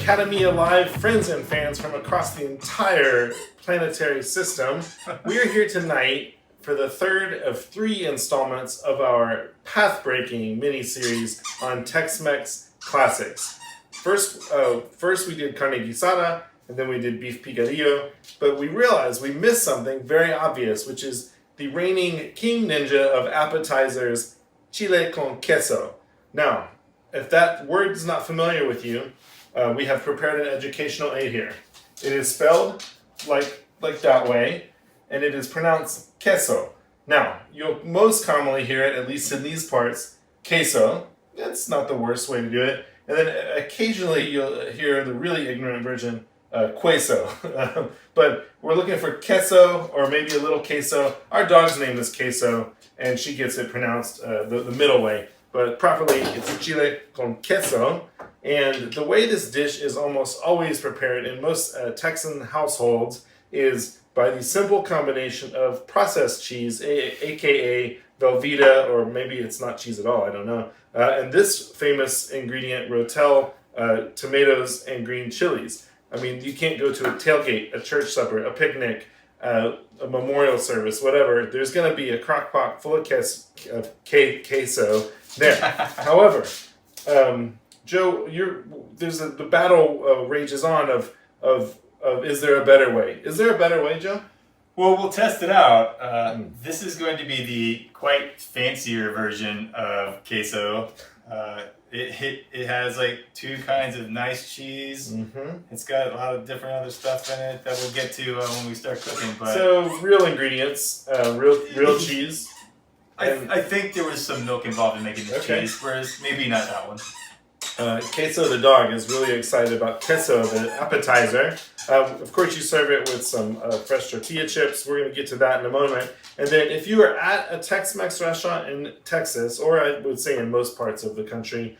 Academy Alive friends and fans from across the entire planetary system. We are here tonight for the third of 3 installments of our path-breaking mini-series on Tex-Mex classics. First we did carne guisada, and then we did beef picadillo, but we realized we missed something very obvious, which is the reigning king ninja of appetizers, chile con queso. Now, if that word is not familiar with you, we have prepared an educational aid here. It is spelled like that way, and it is pronounced queso. Now, you'll most commonly hear it, at least in these parts, queso. That's not the worst way to do it. And then occasionally you'll hear the really ignorant version, queso. But we're looking for queso, or maybe a little queso. Our dog's name is Queso, and she gets it pronounced the middle way. But properly, it's chile con queso. And the way this dish is almost always prepared in most Texan households is by the simple combination of processed cheese, aka Velveeta, or maybe it's not cheese at all, I don't know. And this famous ingredient, rotel, tomatoes, and green chilies. I mean, you can't go to a tailgate, a church supper, a picnic, a memorial service, whatever. There's going to be a crock pot full of queso there. However, Joe, the battle rages on of is there a better way? Is there a better way, Joe? Well, we'll test it out. This is going to be the quite fancier version of queso. It has like 2 kinds of nice cheese. Mm-hmm. It's got a lot of different other stuff in it that we'll get to when we start cooking. But so real ingredients, real cheese. I think there was some milk involved in making the cheese, whereas maybe not that one. Queso the dog is really excited about queso, the appetizer. Of course, you serve it with some fresh tortilla chips. We're going to get to that in a moment. And then if you are at a Tex-Mex restaurant in Texas, or I would say in most parts of the country,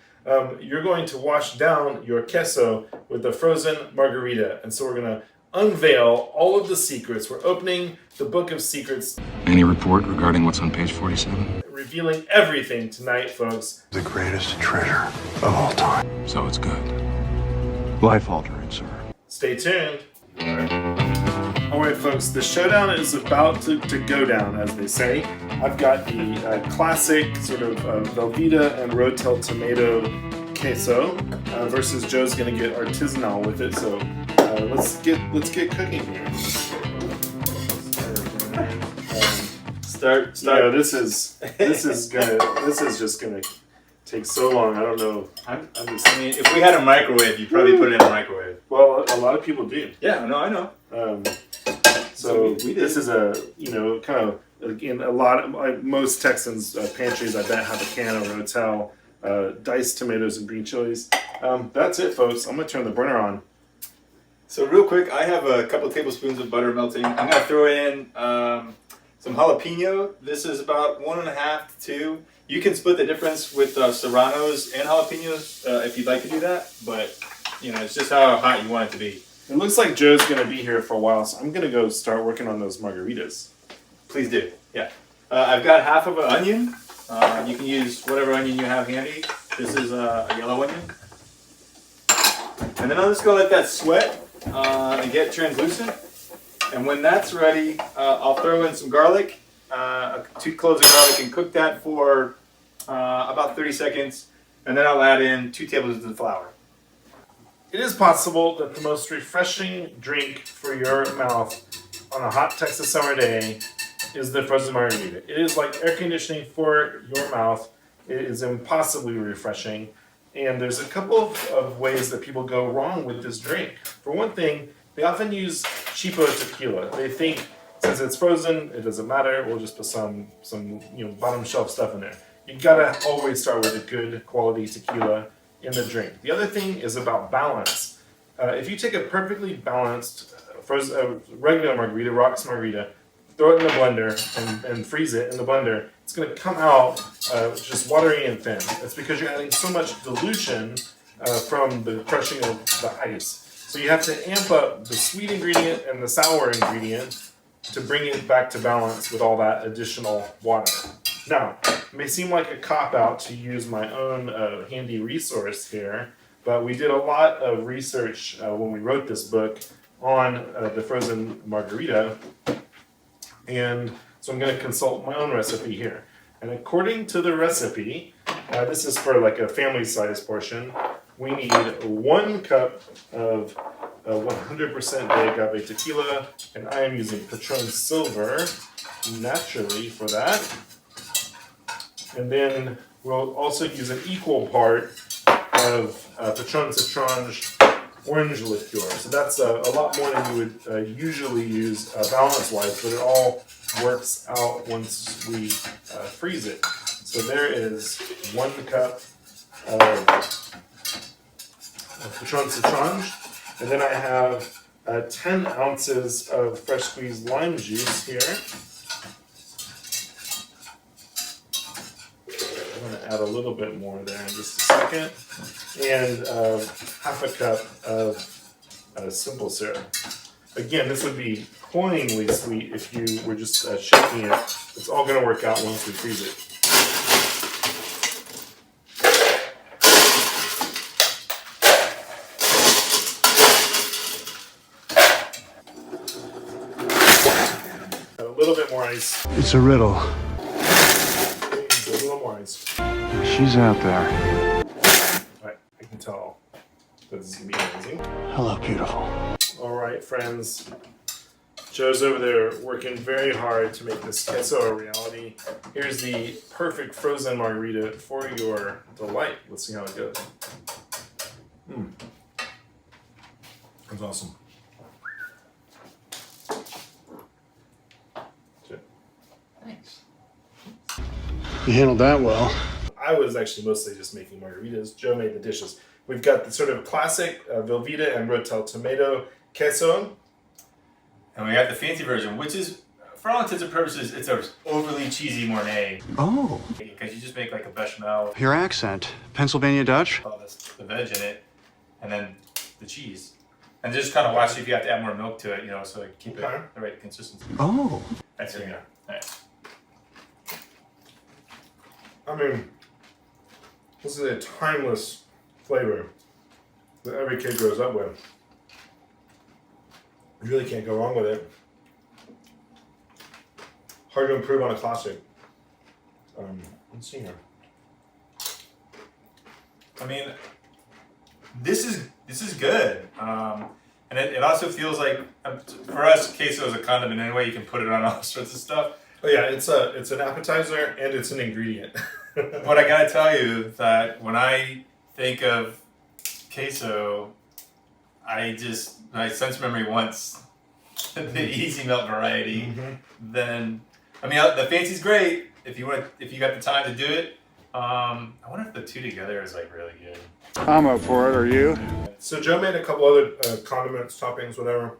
you're going to wash down your queso with a frozen margarita. And so we're going to unveil all of the secrets. We're opening the book of secrets. Any report regarding what's on page 47? Revealing everything tonight, folks. The greatest treasure of all time. So it's good. Life-altering, sir. Stay tuned. All right, folks, the showdown is about to go down, as they say. I've got the classic sort of Velveeta and Rotel tomato queso versus Joe's going to get artisanal with it. So let's get cooking here. Start. You know, this is just gonna take so long. I don't know. I mean, if we had a microwave, you'd probably put it in a microwave. Well, a lot of people do. Yeah, no, I know. So this is kind of in a lot of most Texans' pantries. I bet have a can of Rotel, diced tomatoes and green chilies. That's it, folks. I'm gonna turn the burner on. So real quick, I have a couple tablespoons of butter melting. I'm gonna throw in some jalapeno. This is about 1.5 to 2. You can split the difference with serranos and jalapenos if you'd like to do that, but it's just how hot you want it to be. It looks like Joe's gonna be here for a while, so I'm gonna go start working on those margaritas. Please do. Yeah. I've got half of an onion. You can use whatever onion you have handy. This is a yellow onion. And then I'm just gonna let that sweat and get translucent. And when that's ready, I'll throw in some garlic, 2 cloves of garlic, and cook that for about 30 seconds. And then I'll add in 2 tablespoons of flour. It is possible that the most refreshing drink for your mouth on a hot Texas summer day is the frozen margarita. It is like air conditioning for your mouth. It is impossibly refreshing. And there's a couple of ways that people go wrong with this drink. For one thing, they often use cheapo tequila. They think since it's frozen, it doesn't matter. We'll just put some bottom shelf stuff in there. You gotta always start with a good quality tequila in the drink. The other thing is about balance. If you take a perfectly balanced regular margarita, rocks margarita, throw it in the blender and freeze it in the blender, it's gonna come out just watery and thin. That's because you're adding so much dilution from the crushing of the ice. So you have to amp up the sweet ingredient and the sour ingredient to bring it back to balance with all that additional water. Now, it may seem like a cop-out to use my own handy resource here, but we did a lot of research when we wrote this book on the frozen margarita, and so I'm going to consult my own recipe here. And according to the recipe, this is for like a family size portion, we need 1 cup of 100% de agave tequila, and I am using Patron Silver naturally for that. And then we'll also use an equal part of Patron Citronge orange liqueur. So that's a lot more than you would usually use balance-wise, but it all works out once we freeze it. So there is 1 cup of Patron Citronge, and then I have 10 ounces of fresh squeezed lime juice here. I'm going to add a little bit more there in just a second, and half a cup of simple syrup. Again, this would be cloyingly sweet if you were just shaking it. It's all going to work out once we freeze it. Add a little bit more ice. It's a riddle. A little more ice. She's out there. Right, I can tell that this is going to be amazing. Hello, beautiful. All right, friends. Joe's over there working very hard to make this queso a reality. Here's the perfect frozen margarita for your delight. Let's see how it goes. That's awesome. Thanks. You handled that well. I was actually mostly just making margaritas. Joe made the dishes. We've got the sort of classic Velveeta and Rotel tomato queso. And we got the fancy version, which is, for all intents and purposes, it's a overly cheesy Mornay. Oh. Because you just make like a bechamel, Your accent. Pennsylvania Dutch? all this, the veg in it, and then the cheese. And just kind of watch if you have to add more milk to it, you know, so like keep Okay. it the right consistency. Oh. That's it. Nice. I mean, this is a timeless flavor that every kid grows up with. You really can't go wrong with it. Hard to improve on a classic. Let's see here. I mean, this is good. And it also feels like, for us, queso is a condiment anyway. You can put it on all sorts of stuff. Oh yeah, it's an appetizer and it's an ingredient. But I gotta tell you that when I think of queso, my sense memory wants the easy melt variety. Then, I mean, the fancy's great if you got the time to do it. I wonder if the two together is like really good. I'm up for it, are you? So Joe made a couple other condiments, toppings, whatever.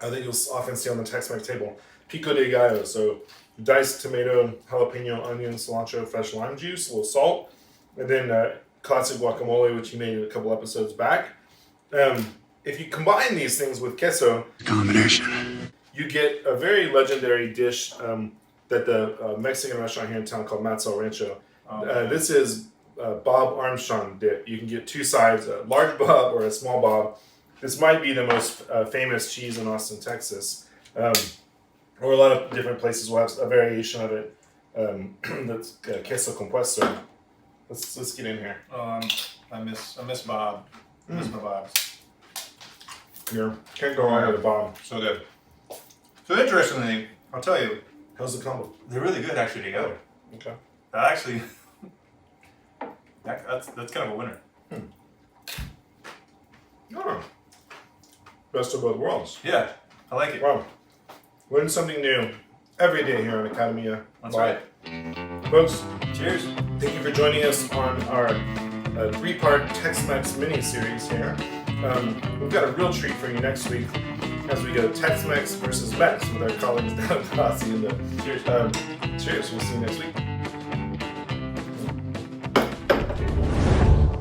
I think you'll often see on the TexMex table. Pico de gallo, so diced tomato, jalapeno, onion, cilantro, fresh lime juice, a little salt, and then classic guacamole, which he made a couple episodes back. If you combine these things with queso, Combination. you get a very legendary dish that the Mexican restaurant here in town called Matzal Rancho. This is Bob Armstrong dip. You can get 2 sides, a large Bob or a small Bob. This might be the most famous cheese in Austin, Texas. Or a lot of different places will have a variation of it. That's queso compuesto. Let's get in here. I miss Bob. I miss my Bobs. Here, can't go wrong with a Bob. So good. So interestingly, I'll tell you, How's the combo? they're really good actually together. Okay. That actually, that's kind of a winner. Oh. Best of both worlds. Yeah, I like it. Wow. Learn something new every day here on Academia. That's right. Folks, Cheers. thank you for joining us on our 3-part Tex-Mex mini-series here. We've got a real treat for you next week as we go Tex-Mex versus Mex with our colleagues down at Aussie. Cheers. Cheers. We'll see you next week.